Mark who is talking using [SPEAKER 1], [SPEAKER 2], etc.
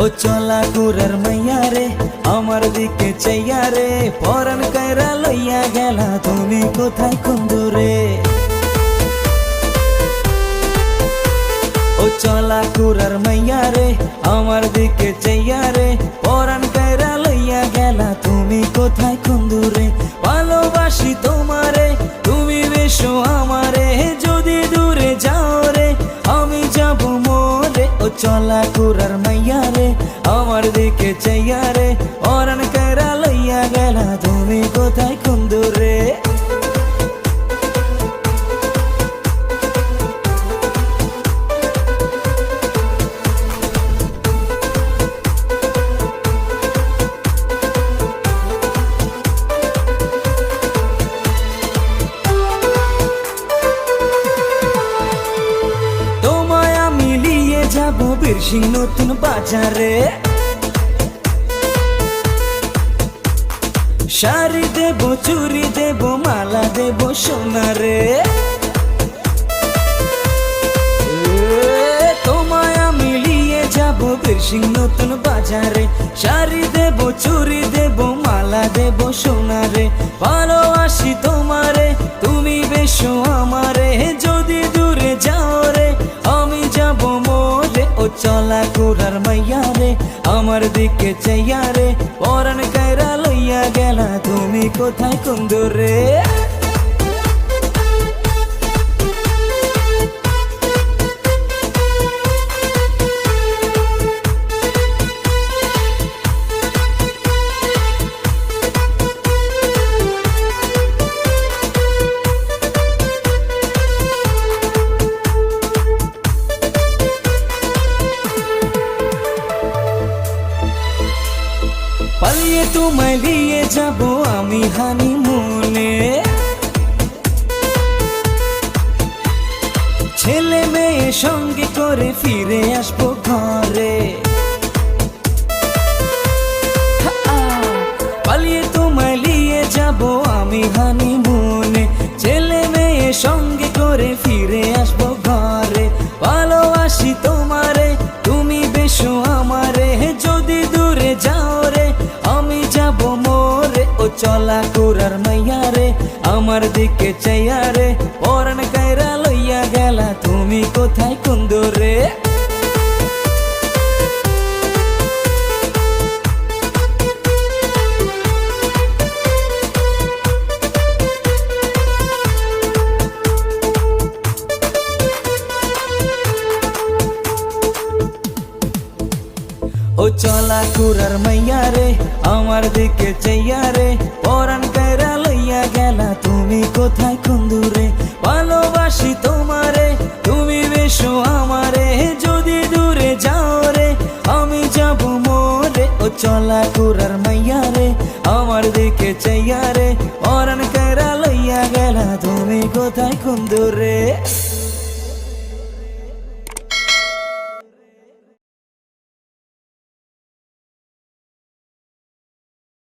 [SPEAKER 1] ও চলা কুরার মাইয়া রে আমার দিকে চাইয়া রে পরাণ কায়রা লইয়া গেলা তুমি কোথায় কুন্দুরে ও চলা কুরার মাইয়া রে আমার দিকে চাইয়া রে পরাণ কায়রা লইয়া গেলা তুমি কোথায় কুন্দুরে ভালোবাসি তোমারে তুমি বেশো আমারে যদি দূরে যাও রে আমি যাব মোরে ও চলা কুরার মাইয়া রে আমার দিকে চাইয়া রে পরাণ কায়রা লইয়া গেলা তুমি কোথায় কুন্দুরে যাবো বীরসিং নতুন বাজারে শাড়ি দেব চুরি দেব মালা দেব সোনারে তোমায় আমি নিয়ে যাবো বীরসিং নতুন বাজারে শাড়ি দেব চুরি দেব মালা দেব সোনারে ভালোবাসি তোমারে তুমি বেশো আমারে যদি দূরে যাও রে আমি যাব ও চলা কুরার মাইয়া রে আমার দিকে চাইয়া রে পরাণ কায়রা লইয়া গেলা তুমি কোথায় কুন্দুরে পালিয়ে তোমায় নিয়ে যাব আমি হানিমুনে ছেলে মেয়ে সঙ্গে করে ফিরে আসবো ঘরে পালিয়ে তোমায় নিয়ে যাব আমি হানিমুনে ছেলে মেয়ে সঙ্গে করে ফিরে আসবো ঘরে ভালোবাসি তোমারে তুমি বেশো আমারে যদি দূরে যাও রে আমি যাব মোরে ও চলা কুরার মাইয়া রে আমার দিকে চাইয়া রে পরাণ কায়রা লইয়া গেলা তুমি কোথায় কুন্দুরে ও চলা কুরার মাইয়া রে আমার দিকে চাইয়া রে পরাণ কায়রা লইয়া গেলা তুমি কোথায় কুন্দুরে ভালোবাসি তোমারে তুমি বেশো আমারে যদি দূরে যাও রে আমি যাব মোরে ও চলা কুরার মাইয়া রে আমার দিকে চাইয়া রে পরাণ কায়রা লইয়া গেলা তুমি কোথায় কুন্দুরে।